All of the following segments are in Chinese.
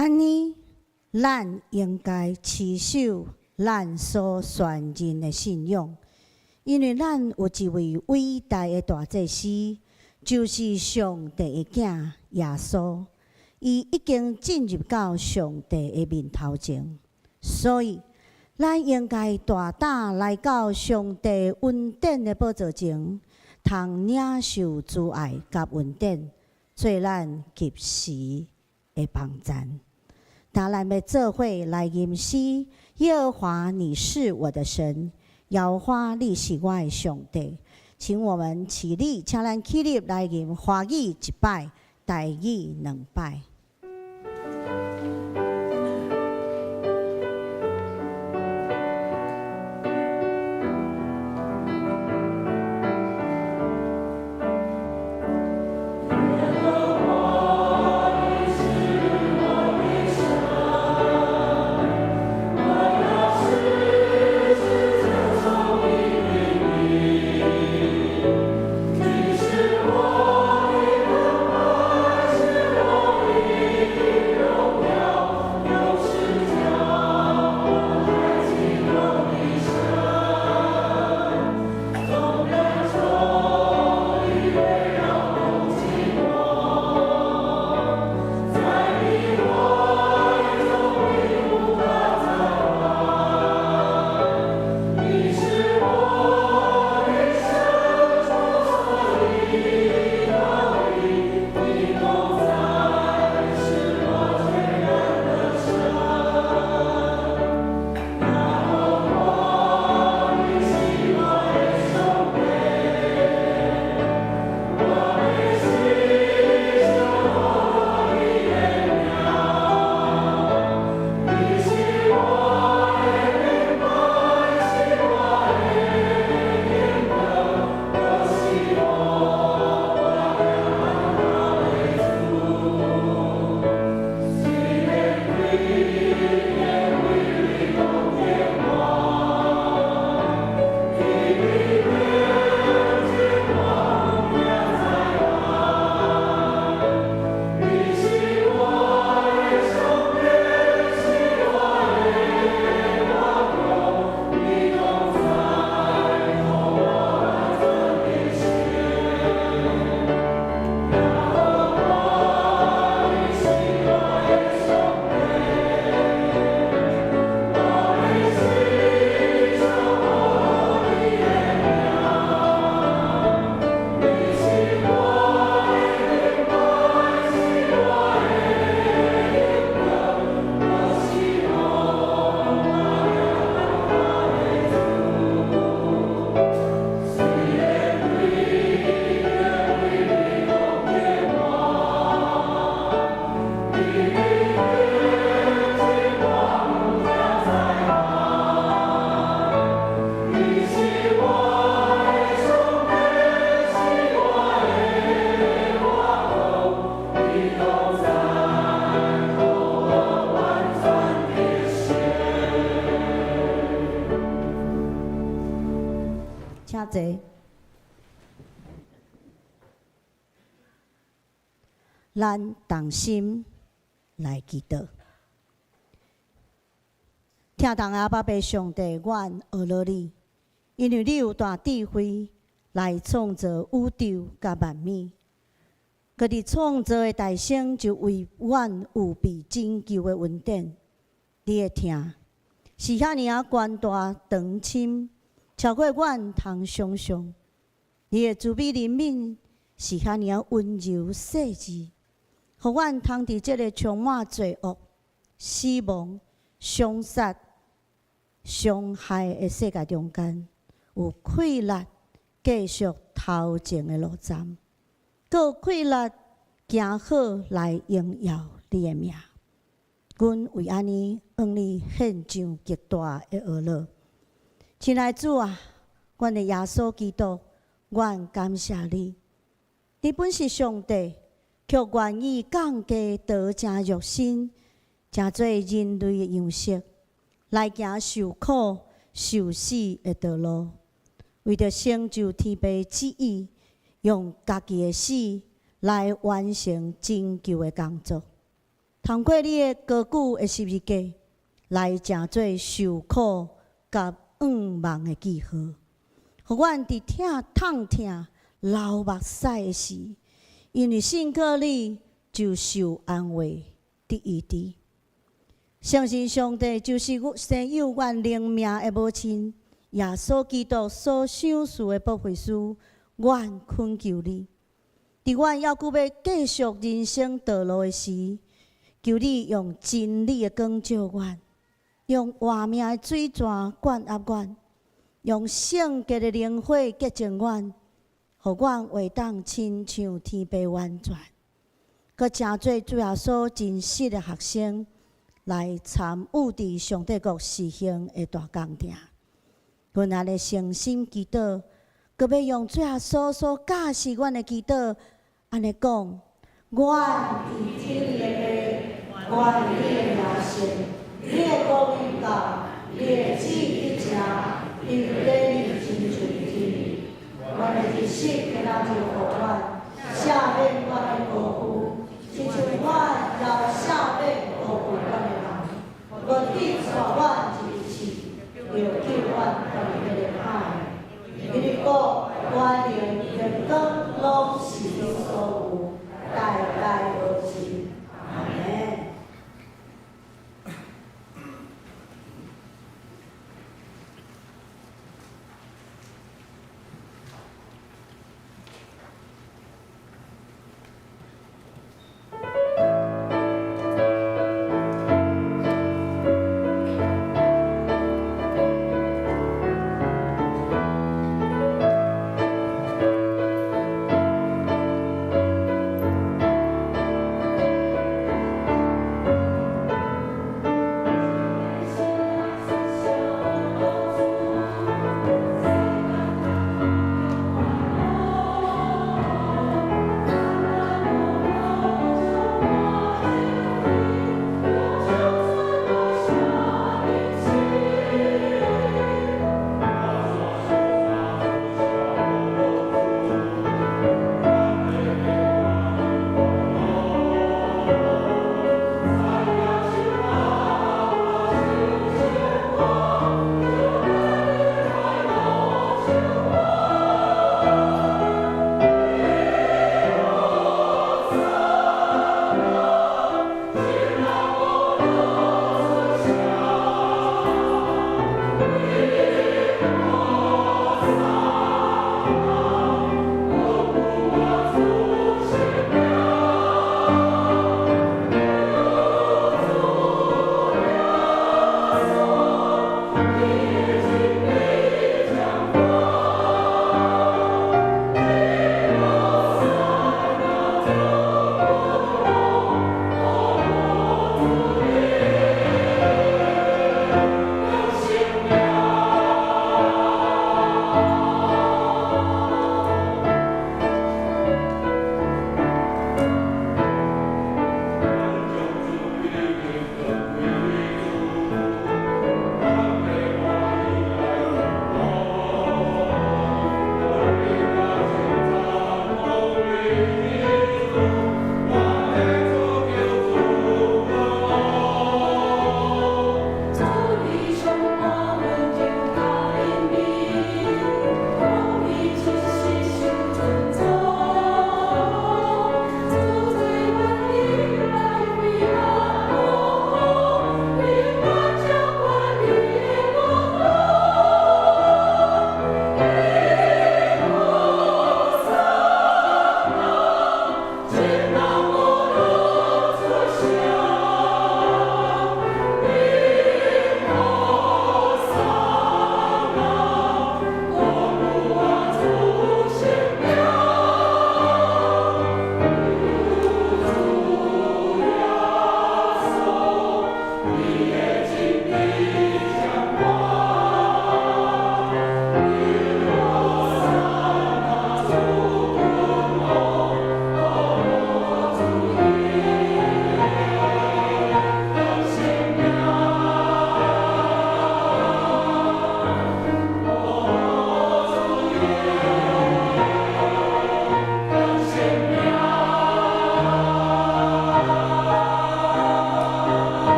安尼，咱应该持守咱所宣认的信仰，因为咱有一位伟大的大祭司，就是上帝的囝耶稣。伊已经进入到上帝的面头前，所以咱应该大胆来到上帝恩典的宝座前，通领受慈爱甲恩典，做咱及时的帮赞。当咱要做伙来吟诗，耶和华你是我的神，耶和华你是我的上帝。请我们起立，请咱起立来吟华语一摆，台语两摆。请坐。咱同心来祈祷。听动阿爸爸上帝，阮学了你，因为你有大智慧来创造宇宙甲万物。佮伫创造的大生就为阮有被拯救的恩典。你的听是遐尼啊悬大长深，超过阮通想象。你的慈悲怜悯是遐尼啊温柔细致，互阮通伫即个充满罪恶、死亡、伤杀、伤害的世界中间，有气力继续头前的路站，佮有气力行好来荣耀你的名。阮为安尼向你献上极大的恶乐。亲爱的主啊，阮的耶稣基督，阮感谢你。你本是上帝，却愿意降低道成肉身，成做人类的样式，来行受苦、受死的道路，为着成就天父旨意，用家己的死来完成拯救的工作。通过你的高久的十字架，来成做受苦甲愿望的记号，互阮伫痛痛流目屎的时，因为信靠你，就受安慰得医治。相信上帝就是生有阮灵命的母亲，耶稣基督所赏赐的保惠师，阮恳求你，伫阮要要继续人生道路的时，求你用真理的光照阮，用活命的水泉灌压阮，用圣洁的灵火洁净阮，互阮会当亲像天父完全，佮成做主耶稣真实的学生，来参与伫上帝国实行的大工程。阮安尼诚心祈祷，佮要用主耶稣所教示阮的祈祷，安尼讲：阮伫天的父，阮你的名声，你的国临到，你的旨意一成，因地里亲像天。阮的日息今仔日互阮，赦免阮的过负，亲像阮也赦免过负阮的人。无必带阮入去，要救阮脱离迄个海。因为国、权力、荣光，拢是你所有，代代无尽。阿门。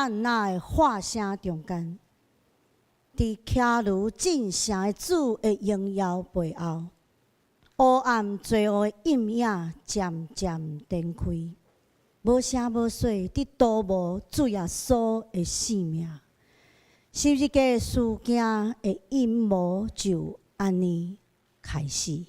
赞那的话声中间，伫骑驴进城的主的荣耀背后，黑暗最后的阴影渐渐展开，无声无息伫度无主耶稣的性命。十字架的事件的阴谋就安尼开始。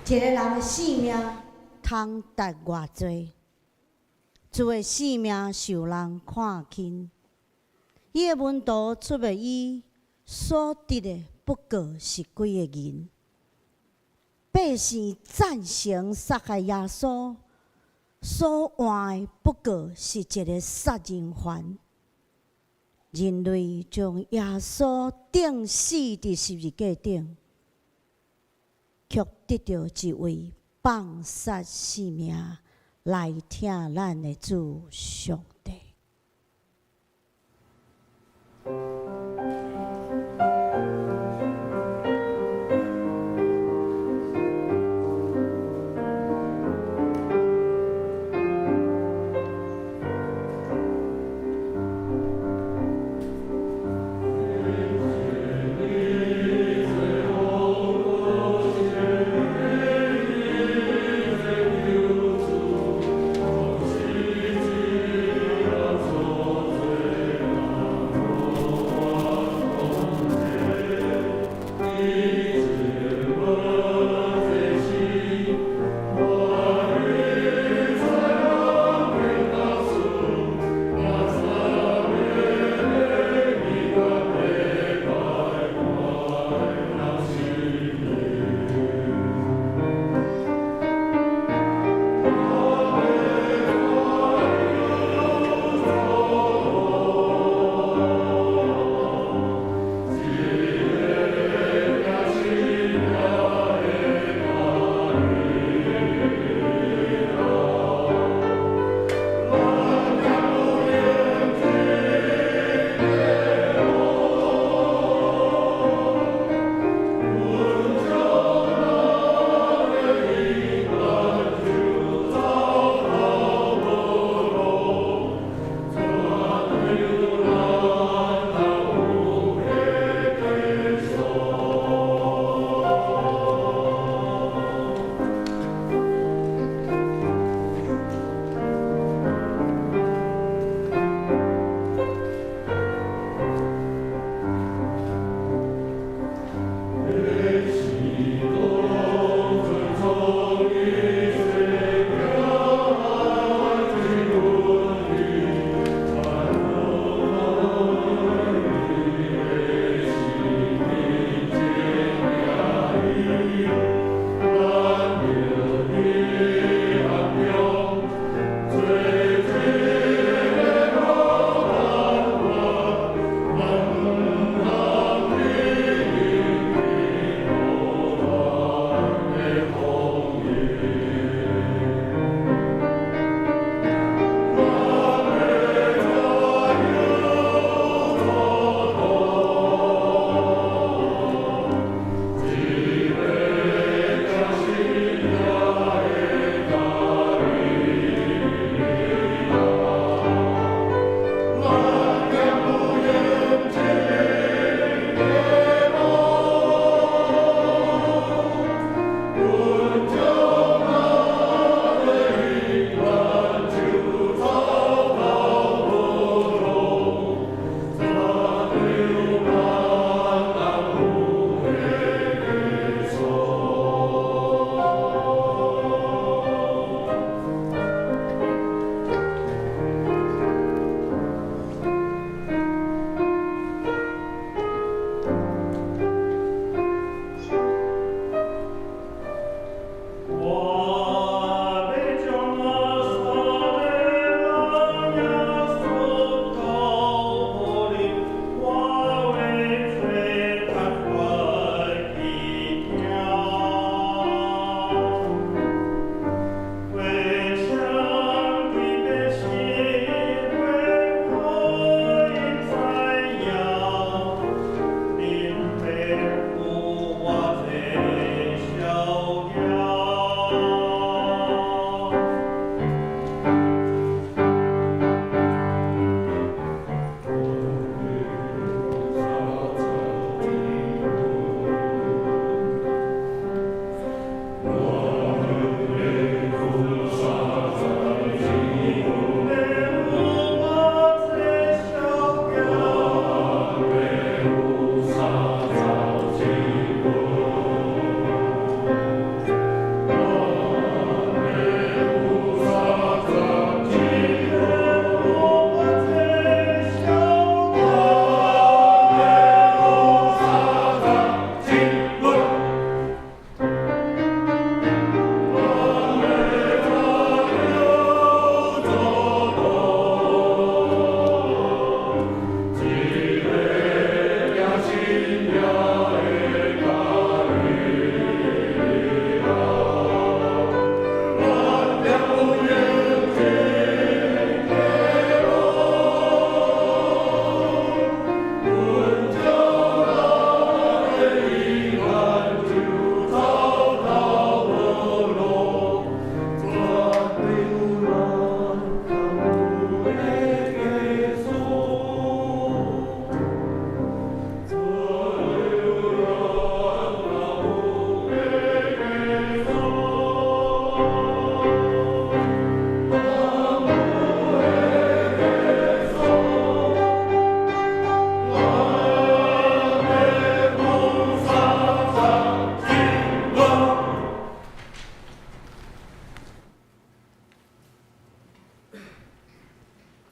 一个人的性命通值偌济？主的性命受人看轻，伊的门徒出卖伊所得的不过是几个银。百姓赞成杀害耶稣，所换的不过是一个杀人犯。人类将耶稣钉死伫十字架顶。却得到一位放杀性命来听咱的主上帝。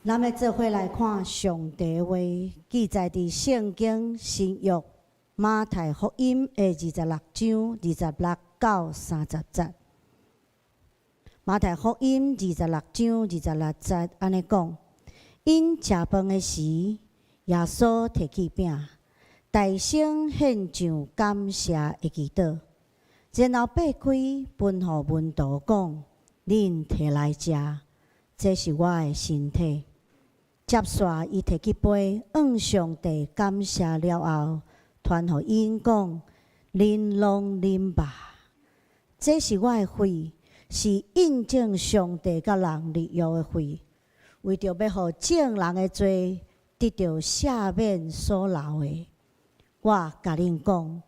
咱要做伙来看上帝话，记载伫圣经新约马太福音的26章26到30节。马太福音26章26节安尼讲：因食饭的时，耶稣摕起饼，大声献上感谢的祈祷，然后擘开，分予门徒讲：恁摕来食，这是我的身体。接续，伊摕起杯，向上帝感谢了后，传予因讲：恁拢啉吧，这是我的血，是印证上帝甲人立约的血，为着要互众人的罪得到赦免所流的。我甲恁讲，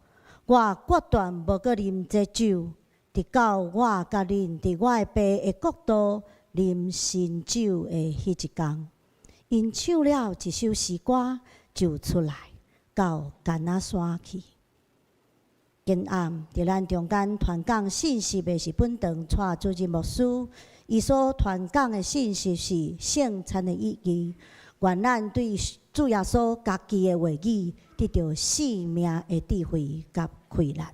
我决断无阁啉这酒，直到我甲恁伫我的爸的国度啉新酒的迄一天。因唱了一首诗歌，就出来到橄榄山去。今暗伫咱中间传讲信息的是本堂蔡主任牧师，伊所传讲的信息是圣餐的意义，愿咱对主耶稣家己的话语得到生命的智慧甲快乐。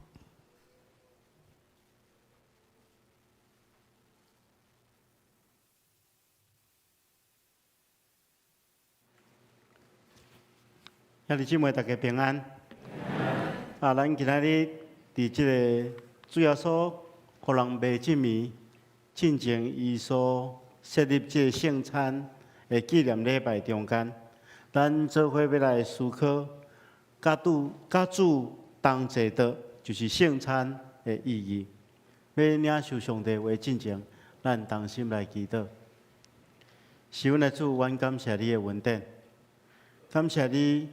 兄弟姊妹，大家平安。咱今仔日伫即个主耶稣互人卖这暝进前，伊所设立即个圣餐的纪念礼拜中间，咱做伙要来思考甲主同齐的，就是圣餐的意义。要领受上帝话进前，咱同心来祈祷。是阮的主，阮感谢你的恩典，感谢你。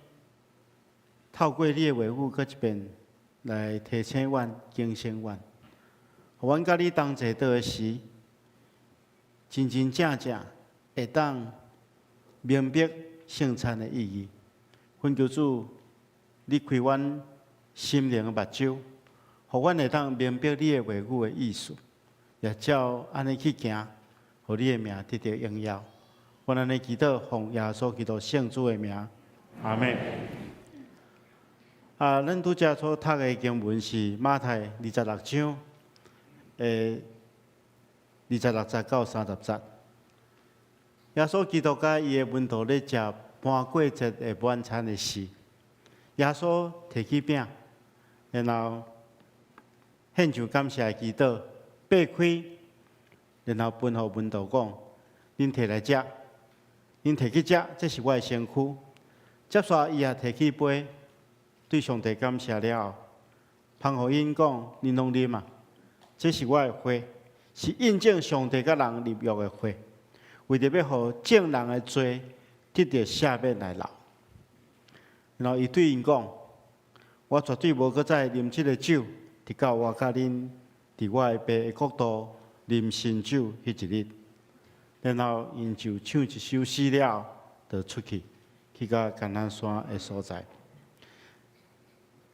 透过你的话语，搁一遍来提醒阮、警醒阮，互阮甲你同齐倒的时，真真正正会当明白圣餐的意义。恳求主，你开阮心灵的目睭，互阮会当明白你的话语的意思，也照安尼去行，互你的名得到荣耀。阮安尼祈祷，奉耶稣基督圣主的名，阿门。咱拄则所读的经文是马太26章26节到30节。耶稣基督甲伊的门徒咧食盘过节的晚餐的时，耶稣摕起饼，然后献上感谢的祈祷，擘开，然后分予门徒讲：恁摕来食，恁摕去食，这是我的身躯。接续，伊也摕起杯。对上帝感谢了后，旁予因讲：恁拢啉啊！这是我的血，是印证上帝甲人立约的血，为着要互众人的罪得到赦免来流。然后伊对因讲：我绝对无搁再啉这个酒，直到我甲恁伫我的爸的国度啉新酒迄一日。然后因就唱一首诗了，就出去到橄榄山的所在。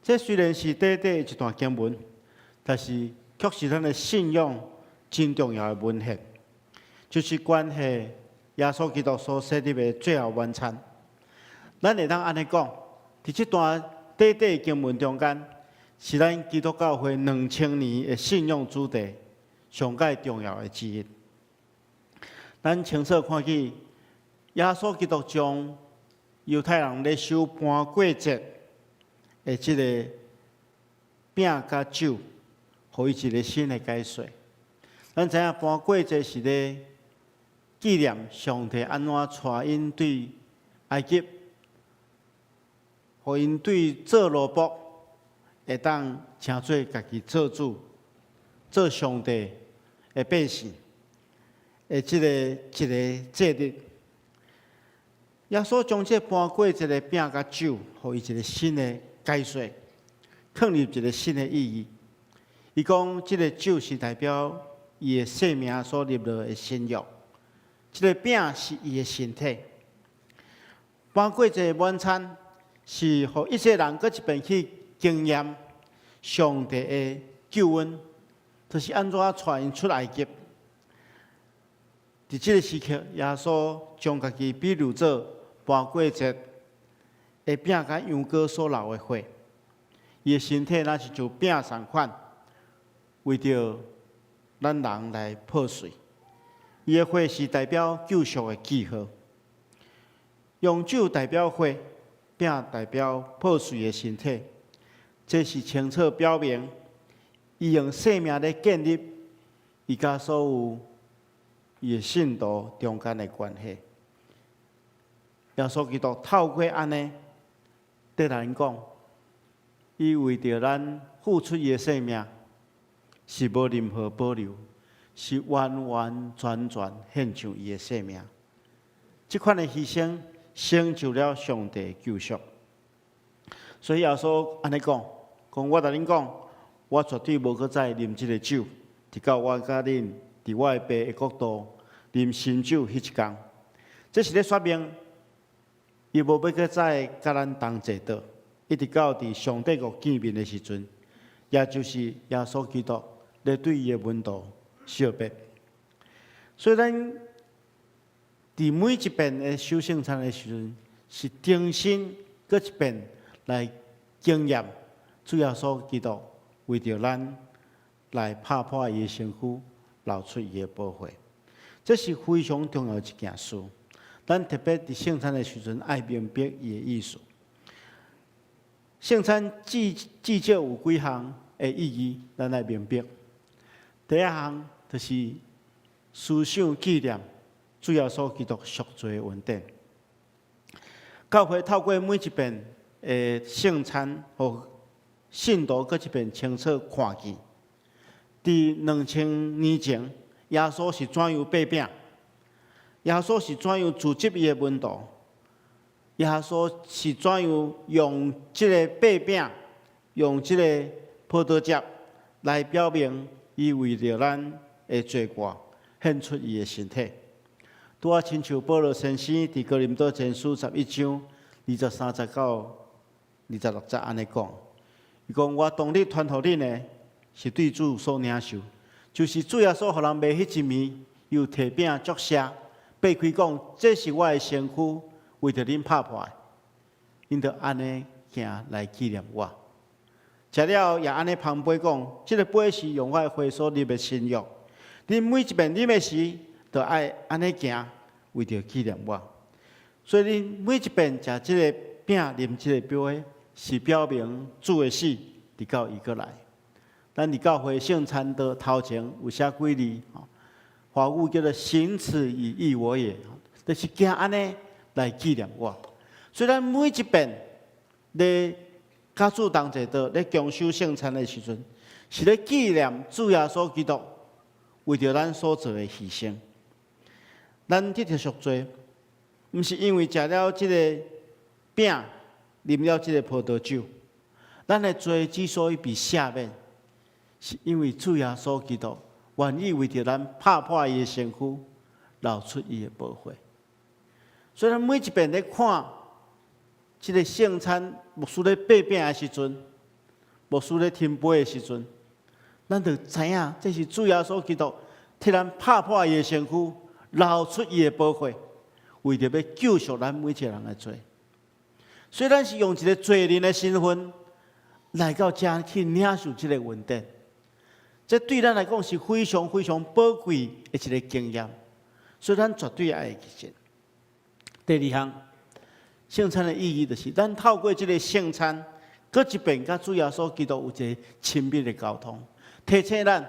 这虽然是短短一段经文，但是却是咱的信仰真重要的文献，就是关系耶稣基督所设立的最后晚餐。咱会当安尼讲，伫这段短短的经文中间，是咱基督教会2000年的信仰主题上界重要的之一。咱清楚看见，耶稣基督将犹太人咧守盘过节的即个饼甲酒，互伊一个新的解说。咱知影盘过节是咧纪念上帝安怎带因对埃及，互因对做奴仆，会当成做家己做主、做上帝的百姓的即个节日。耶稣将这盘过节的饼甲酒，互伊一个新的解说，放入一个新的意义。伊讲，这个酒是代表伊的生命所立落的新约，这个饼是伊的身体。盘过节的晚餐是互一切人搁一遍去经验上帝的救恩，就是安怎带因出埃及。伫即个时刻，耶稣将家己比喻做搬过节会饼甲羊羔所流的血，伊的身体若是像饼同款，为着咱人来破碎。伊的血是代表救赎的记号，用酒代表血，饼代表破碎的身体。这是清楚表明，伊用生命来建立伊甲所有伊的信徒中间的关系。耶稣基督透过安尼，对咱讲，伊为着咱付出伊的生命，是无任何保留，是完完全全献上伊的生命。这款的牺牲，成就了上帝的救赎。所以耶稣安尼讲，我甲恁讲，我绝对无搁再啉即个酒，直到我甲恁伫我的爸的国度啉新酒迄一天。这是咧说明，伊无要搁再甲咱同坐倒，一直到伫上帝国见面的时阵，也就是耶稣基督咧对伊的门徒小别。所以咱伫每一遍的守圣餐的时阵，是重新搁一遍来经验主耶稣基督为着咱来拍破伊的身躯，流出伊的宝血。这是非常重要的一件事。咱特别伫圣餐的时阵，爱明白伊的意思。圣餐至少有几项的意义，咱来明白。第一项就是思想纪念主耶稣基督赎罪的恩典。教会透过每一遍的圣餐，互信徒搁一遍清楚看见，伫2000年前，耶稣是怎样擘饼？耶稣是怎样组织伊的门徒？耶稣是怎样用即个擘饼，用即个葡萄汁来表明伊为着咱的罪过，献出伊的身体？拄啊，亲像保罗先生伫哥林多前书11章23节到26节安尼讲，伊讲我当日传互恁的，是对主所领受，就是主耶稣互人卖迄一暝，又摕饼祝谢，擘开讲，这是我的身躯，为着恁拍破的，因着安尼行来纪念我。食了也安尼旁杯讲，这个杯是用我的血所立的新约，恁每一遍啉的时，就爱安尼行，为着纪念我。所以恁每一遍食这个饼、啉这个杯，是表明主的死，直到伊过来。咱伫教会圣餐的头前有写几字，华语叫做"行此以义我也"，就是行安尼来纪念我。所以咱每一遍咧甲主同坐倒咧共守圣餐的时阵，是咧纪念主耶稣基督为着咱所做的牺牲。咱得着赎罪，毋是因为食了即个饼，啉了即个葡萄酒，咱的罪之所以被赦免，是因为主耶稣基督愿意为着咱拍破伊的身躯，流出伊的宝血。所以咱每一遍咧看即个圣餐，牧师咧擘饼的时阵，牧师咧添杯的时阵，咱就知影这是主耶稣基督替咱拍破伊的身躯，流出伊的宝血，为着要救赎咱每一个人的罪。所以咱是用一个罪人的身份来到遮去领受这个恩典，这对咱来讲是非常非常宝贵的一个经验，所以咱绝对爱记住。第二项，圣餐的意义就是咱透过这个圣餐，搁一遍甲主耶稣基督有一个亲密的沟通，提醒咱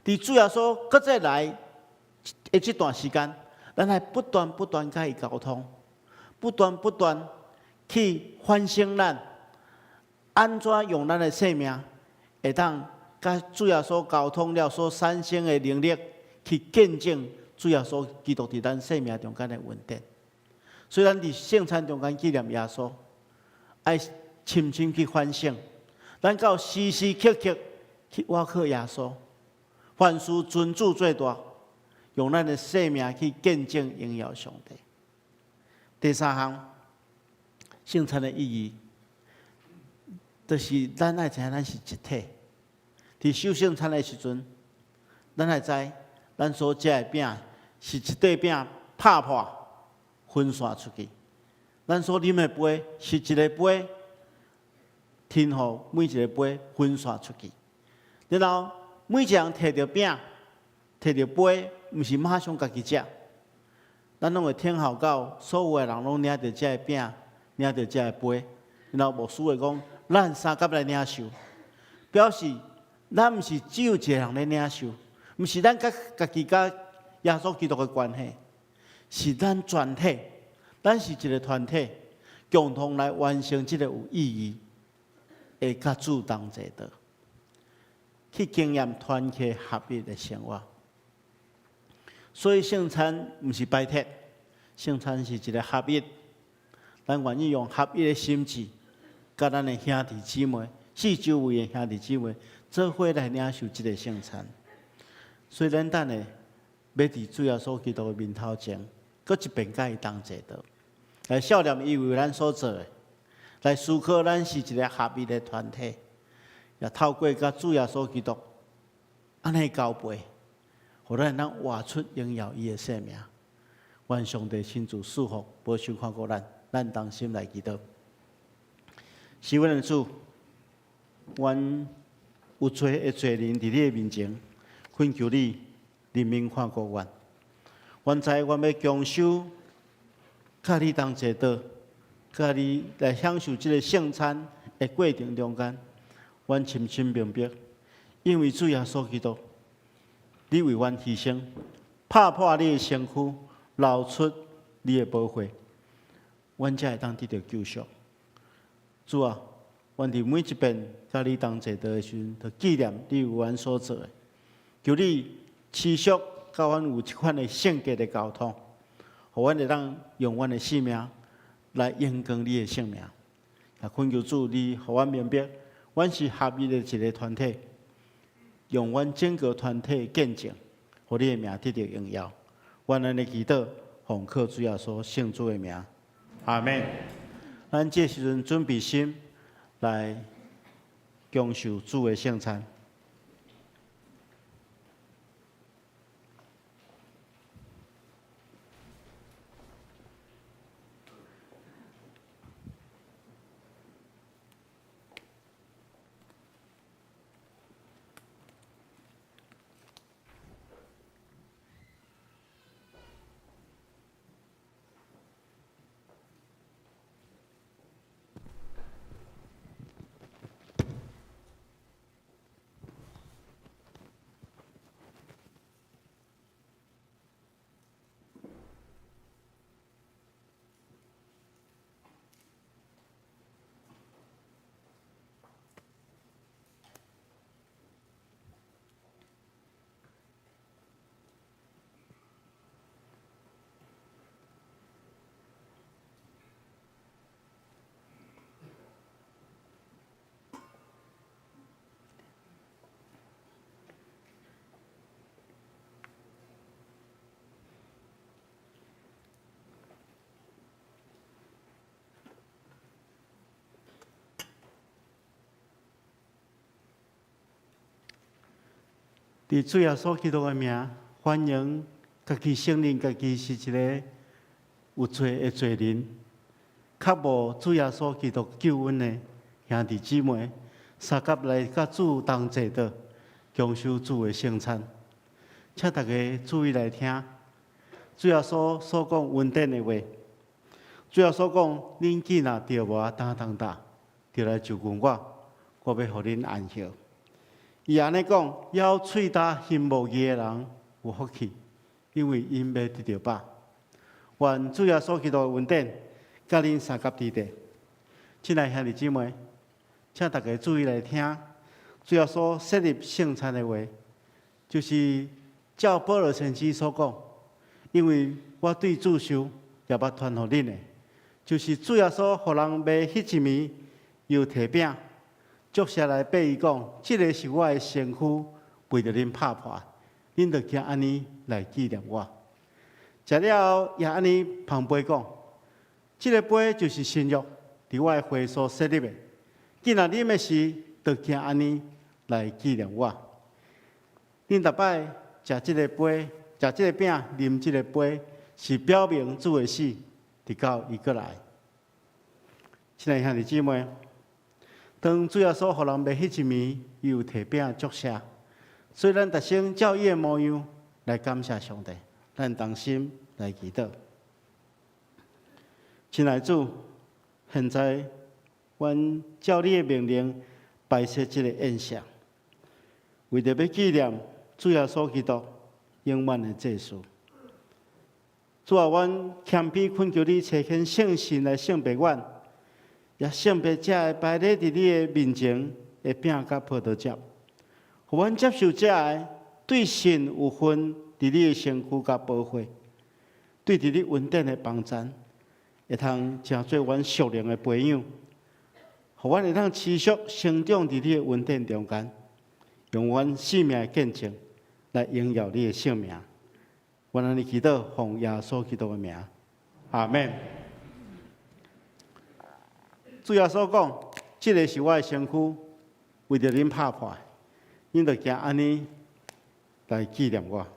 伫主耶稣搁再来的这段时间，咱来不断甲伊沟通，不断去反省咱安怎用咱的生命，会当甲主耶稣沟通了所产生的能力，去见证主耶稣基督伫咱生命中间的恩典。所以咱伫圣餐中间纪念耶稣，爱深深去反省，咱到时时刻刻去倚靠耶稣，凡事尊主最大，用咱的生命去见证荣耀上帝。第三项，圣餐的意义，就是咱爱知影咱是一体。伫守圣餐的时阵，咱爱知咱所食的饼是一块饼拍破分散出去。咱所啉的杯是一个杯，天互每一个杯分散出去。然后每一人摕着饼、摕着杯，毋是马上家己食，咱拢会听候到所有的人拢领着这个饼，领着这个杯，然后牧师会讲，咱三甲来领受，表示咱毋是只有一个人来领受，毋是咱家己甲耶稣基督的关系，是咱全体，咱是一个团体，共同来完成这个有意义的甲主同齐道，去经验团契合一的生活。所以圣餐毋是摆设，圣餐是一个合一，咱愿意用合一的心志，甲咱的兄弟姊妹、四周围的兄弟姊妹，做伙来领受这个圣餐。所以咱等下要伫主耶稣基督的面头前，搁一遍甲伊同齐道，来孝念伊为咱所做的，来思考咱是一个合一的团体，也透过甲主耶稣基督安尼交陪。互咱能活出荣耀伊的生命，愿上帝亲自赐福保守看顾咱，咱同心来祈祷。是阮的主，愿有罪的罪人伫你的面前，恳求你怜悯看顾阮。愿在阮要强守，甲你同齐道，甲你来享受这个圣餐的过程中间，阮深深明白，因为主耶稣基督。你为阮牺牲，拍破你的身躯，流出你的宝血，阮才会当得到救赎。主啊，阮伫每一遍甲你同齐道的时阵，就纪念你为阮所做的。求你持续甲阮有一款的圣洁的交通，互阮会当用阮的性命来荣光你的性命。也恳求主，你互阮明白，阮是合一的一个团体。用阮整个团体的见证，互你的名得到荣耀。愿咱的祈祷，奉靠主耶稣圣主的名，阿门。咱这时阵准备心来享受主的圣餐。伫主耶稣基督的名，欢迎家己承认家己是一个有罪的罪人，较无主耶稣基督救恩的兄弟姊妹，三甲来甲主同齐道，享受主的圣餐。请大家注意来听，主耶稣所讲恩典的话。主耶稣讲：恁既若着我担打，就来就近我，我要互恁安息。伊安尼讲，要喙焦心无义的人有福气，因为因要得到饱。愿主耶稣基督的恩典，甲恁三甲伫地。亲爱兄弟姊妹，请大家注意来听，主耶稣设立圣餐的话，就是照保罗先知所讲，因为我对主受也捌传互恁的，就是主耶稣互人卖迄一暝，又摕饼。接下来对伊讲，这个是我的身躯，为着恁拍破，恁着惊安尼来纪念我。食了后，也安尼旁杯讲，这个杯就是新约，伫我的会所设立的。既然啉的时，着惊安尼来纪念我。恁逐摆食这个杯，食即个饼、啉即个杯，是表明主的死，直到伊过来。亲爱兄弟姊妹，当主耶稣互人卖迄一暝，伊有摕饼祝谢，所以咱逐生照伊的模样来感谢上帝，咱同心来祈祷。亲爱主，现在阮照你的命令摆设即个宴席，为着要纪念主耶稣基督永远的祭祀。主啊，阮谦卑恳求你差遣圣神来圣别阮，也圣别者会摆列伫你的面前的饼甲葡萄汁，互阮接受者的对神有份伫你的身躯甲保护，对伫你恩典的帮衬，会通成做阮属灵的培养，互阮会通持续成长伫你的恩典中间，用阮生命的见证来荣耀你的圣名。阮安尼祈祷，奉耶稣基督的名，阿门。主耶稣讲，这个是我的身躯，为着恁拍破，恁着行安尼来纪念我。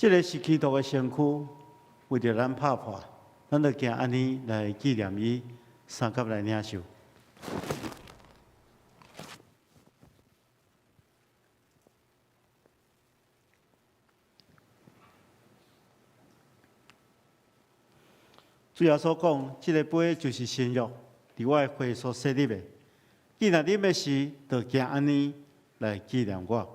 这个是基督的身躯，为着咱拍破，咱就行安尼来纪念伊，三甲来领受。主要所讲，这个杯就是新约，伫我的会所设立的。既然啉的是，就行安尼来纪念我。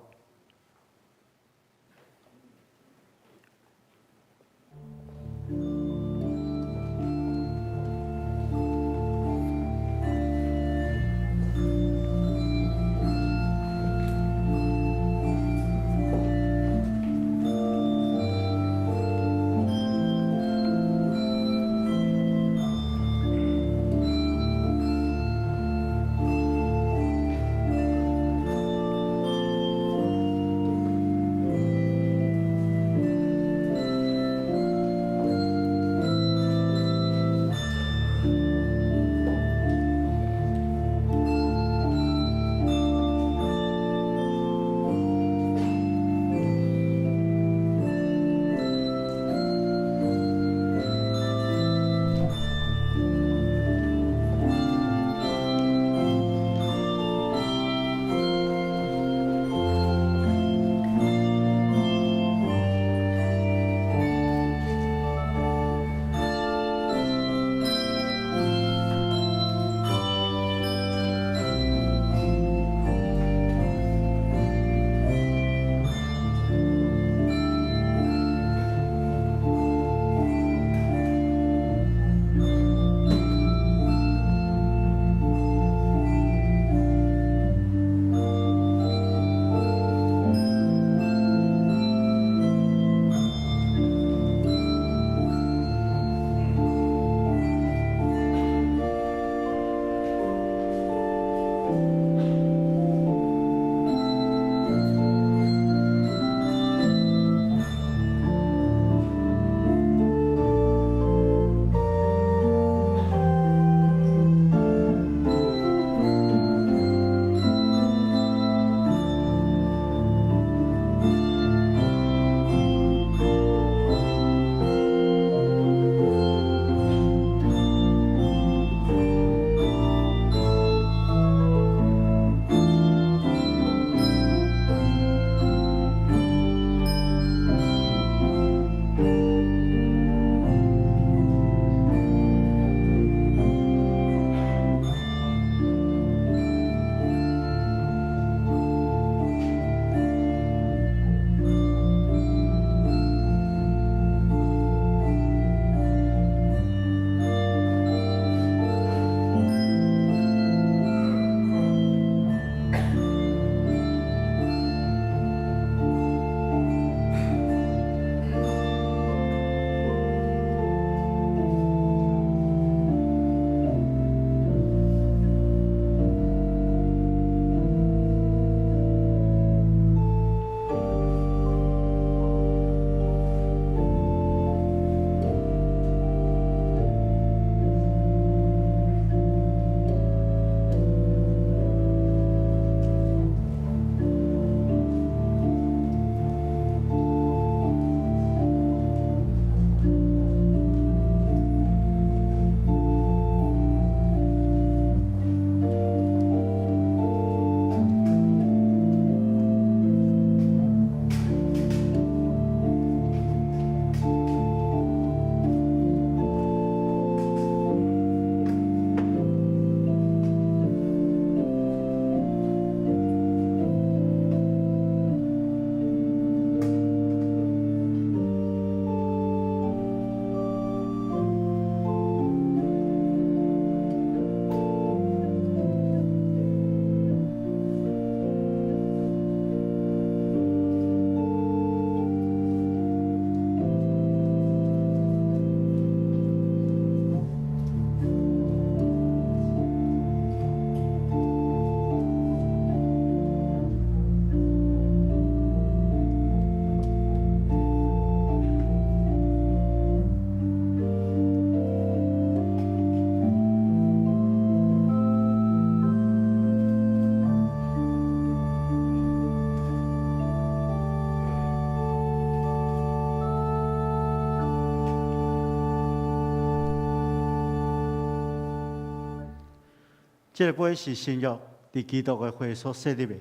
这个杯是新约伫基督的会所设立的。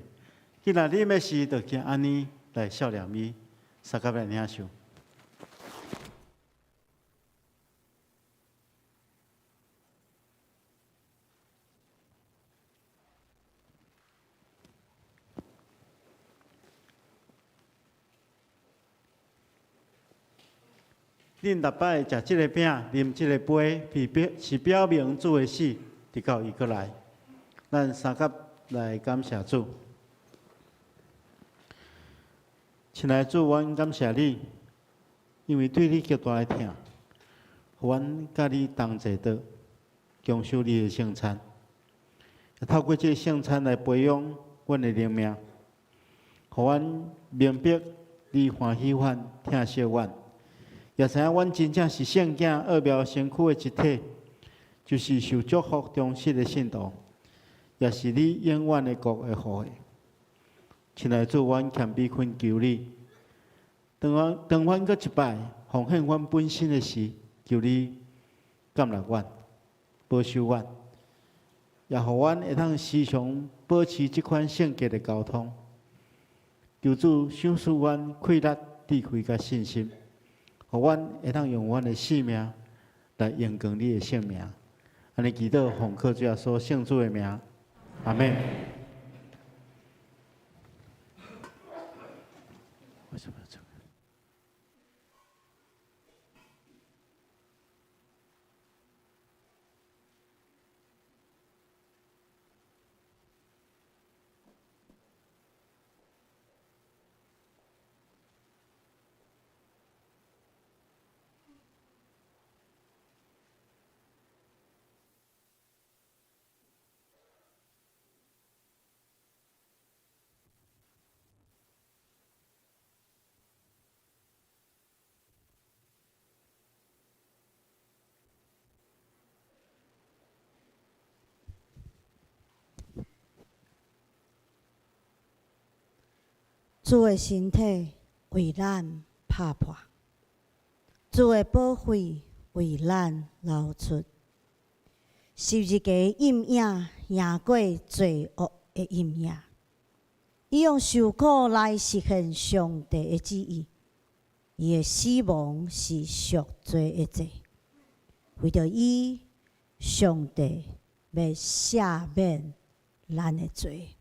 今仔啉的时，就请安尼来孝念伊，三甲来领受。恁逐摆食即个饼、啉即个杯，是表明主的死，直到伊过来。咱三甲来感谢主。亲爱的主，阮感谢你，因为对你极大的疼，互阮甲你同齐倒，享受你的圣餐，透过这个圣餐来培养阮的灵命，互阮明白你欢喜阮、疼惜阮。也知影阮真正是圣囝奥妙身躯的一体，就是受祝福忠实的信徒，也是你永远的国的后裔。亲爱的主，阮谦卑恳求你，当阮搁一摆奉献阮本身的时，求你感纳阮、保守阮，也互阮会当时常保持这款圣洁的交通。求主赏赐阮气力、智慧甲信心。互阮会当用阮的性命来荣光你的圣名，安尼祈祷奉靠主耶稣圣主的名，阿门。为什么要这个？主的身体为咱拍破，主的宝血为咱流出。十字架阴影赢过罪恶的阴影，伊用受苦来实现上帝的旨意。伊的死亡是赎罪的罪，为着伊，上帝要赦免咱的罪。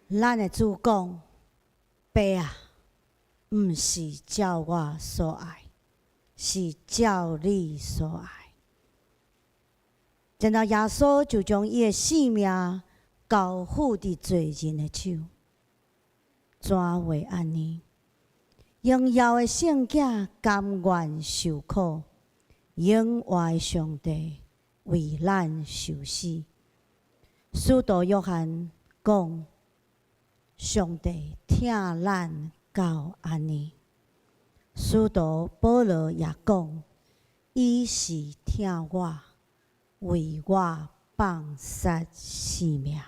咱的主讲：爸啊，毋是照我所爱，是照你所爱。然后耶稣就将伊的性命交付伫罪人的手，怎会安尼？荣耀的圣子甘愿受苦，永活的上帝为咱受死。使徒约翰讲：上帝疼咱到安尼。使徒保罗也讲：伊是疼我，为我放杀性命。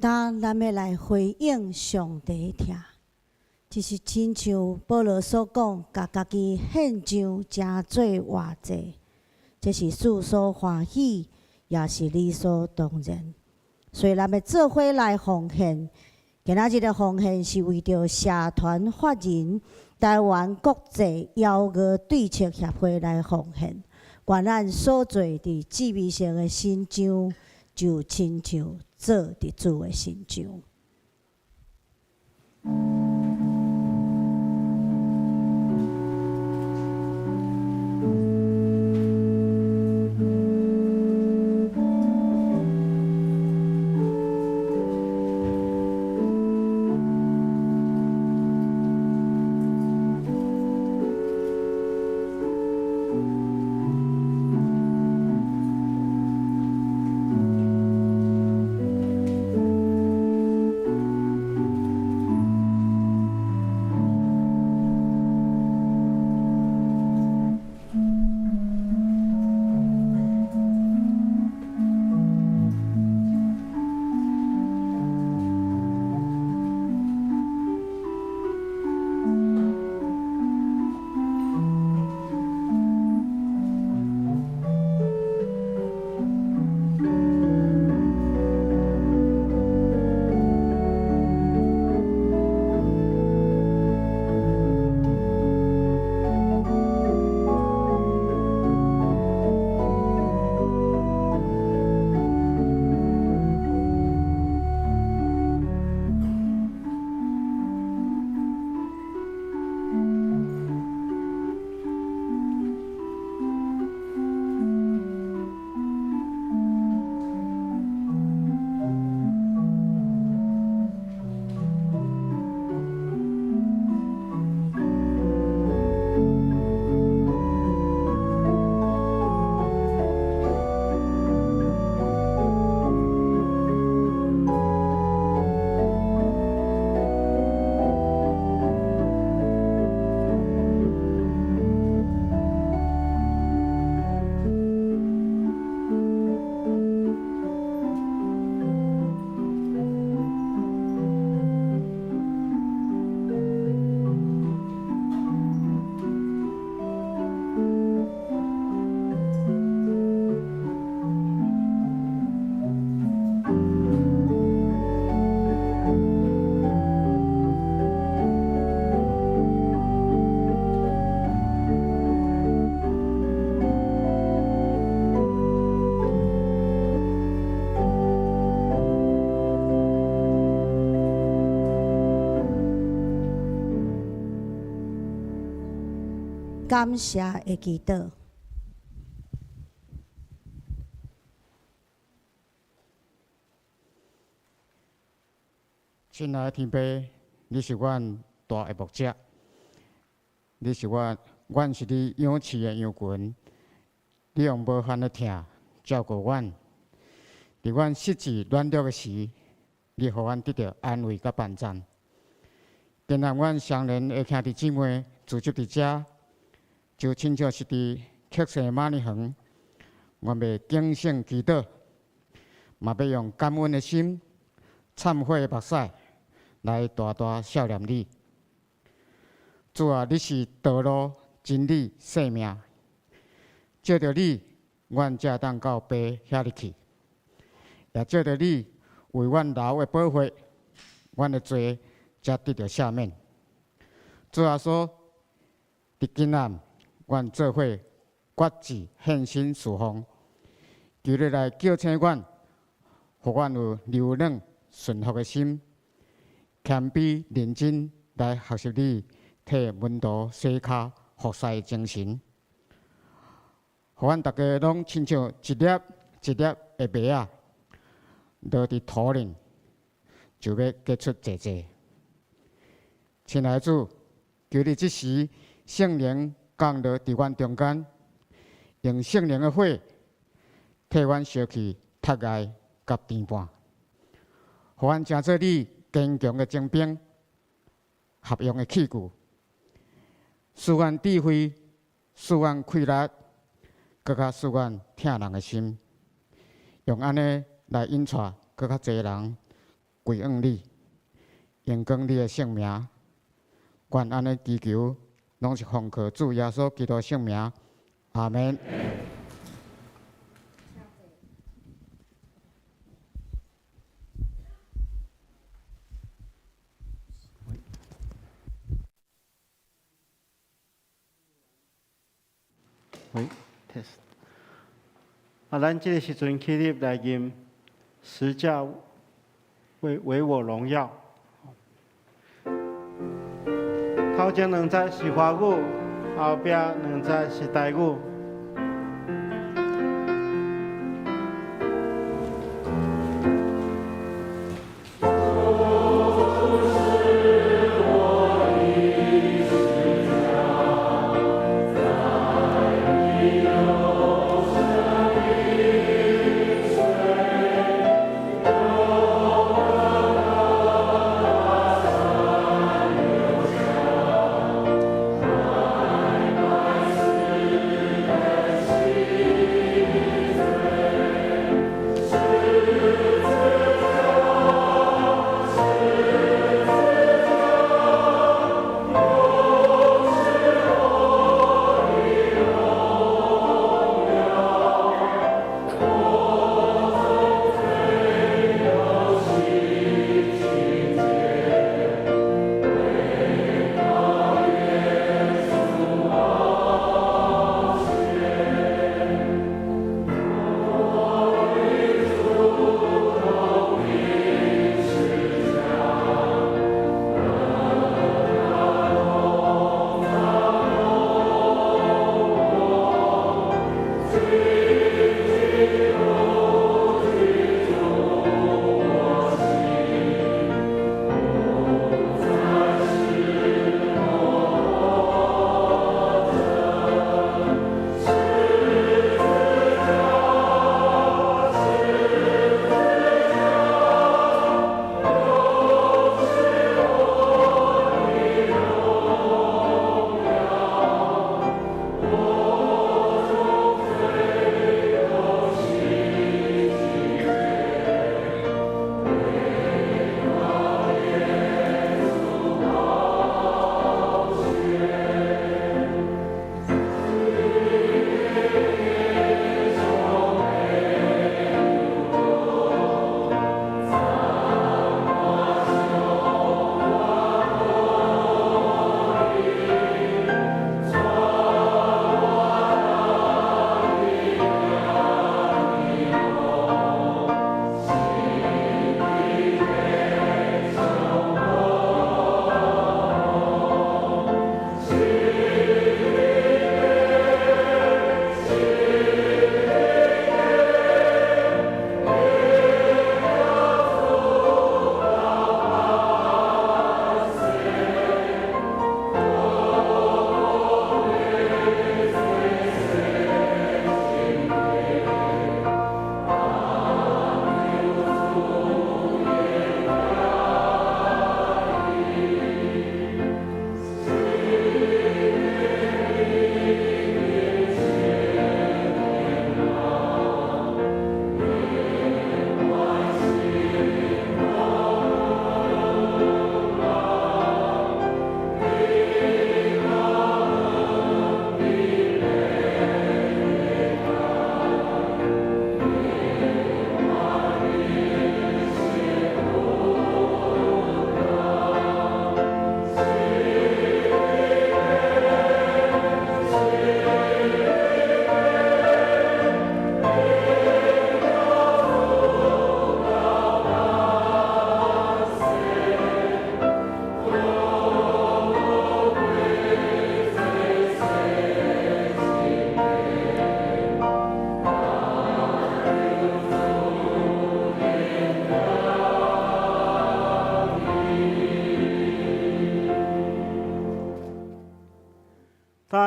当咱要来回应上帝的疼，就是亲像保罗所讲，甲家己献上诚做活祭，这是主所欢喜，也是理所当然。所以咱要做伙来奉献。今仔日的奉献是为着社团法人台湾国际邀歌对策协会来奉献。愿咱所做伫志味上的新章，就亲像做伫主的新章。感谢的祈祷。亲爱的天父，你是阮大的牧者，你是阮是你养饲的羊群，你用无限的疼照顾阮，伫阮失志软弱的时，你予阮得到安慰甲帮赞。今日阮相连的兄弟姊妹聚集伫遮，就亲像是伫曲圣马尼园，我要敬献祈祷，嘛要用感恩的心、忏悔的目屎。来大大孝念你，主啊，你是道路、真理、生命。借着你，阮才当到爸遐里去；也借着你为阮流的宝血，阮的罪才得到赦免。主啊，说伫今仔，阮做伙决志献身侍奉，求你来叫醒阮，互阮有柔软顺服的心。谦卑认真来学习你替门徒洗脚服侍的精神，互阮大家拢亲像一粒一粒的麦仔，落伫土里，就要结出济济。亲爱的主，求你即时圣灵降落伫阮中间，用圣灵的火替阮烧去ทัก爱甲甜半，互阮成做你坚强的精兵，合用的器具，使阮智慧，使阮气力，更较使阮疼人的心，用安尼来引带更较侪人归向你，荣光你的圣名。愿安尼祈求，拢是奉靠主耶稣基督圣名，阿门。喂 ，test。咱这个时阵起立来吟十架为我荣耀。头前两节是华语，后壁两节是台语。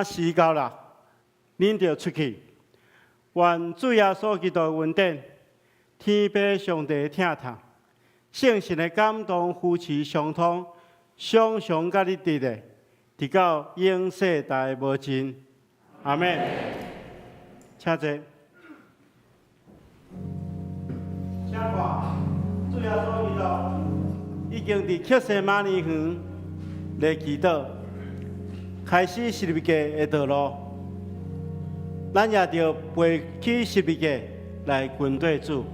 若时到了，恁就出去。愿主耶稣基督的恩典、天父上帝疼痛、圣神的感动、夫妻相通，常常甲你伫咧，直到永世代无尽。阿门。请坐。请看，主耶稣基督已经伫克西马尼园来祈祷，开始十字架的道路。咱也着背起十字架来跟对主。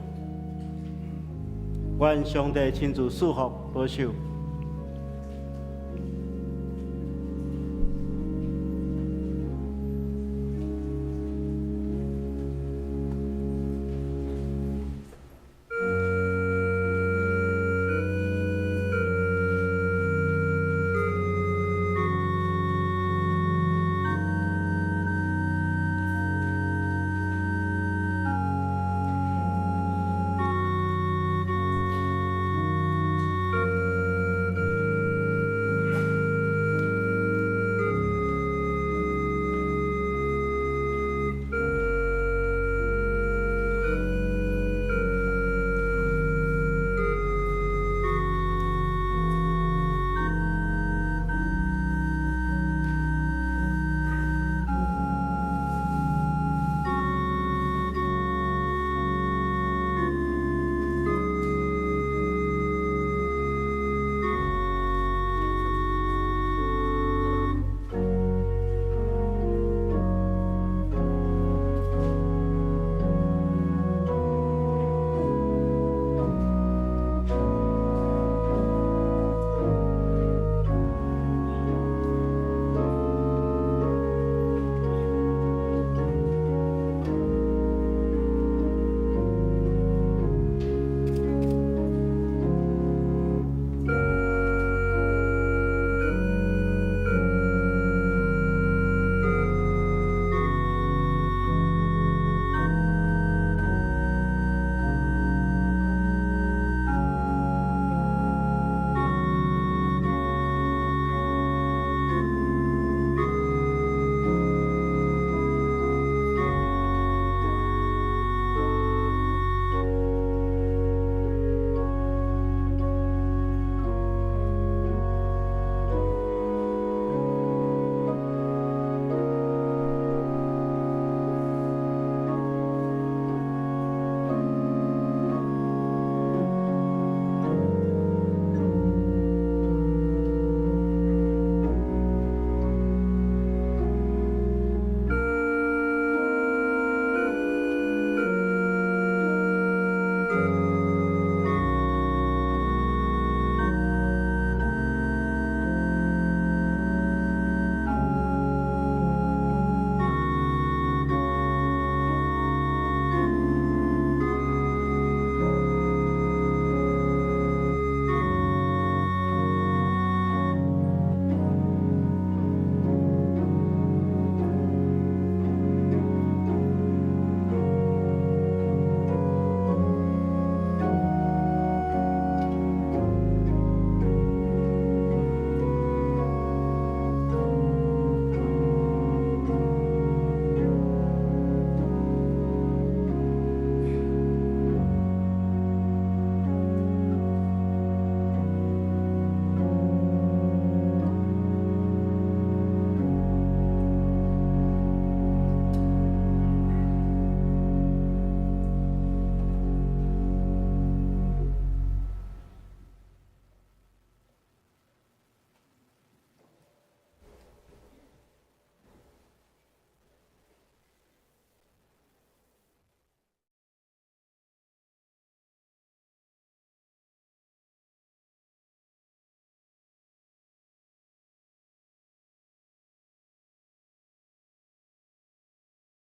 愿上帝亲自祝福保守。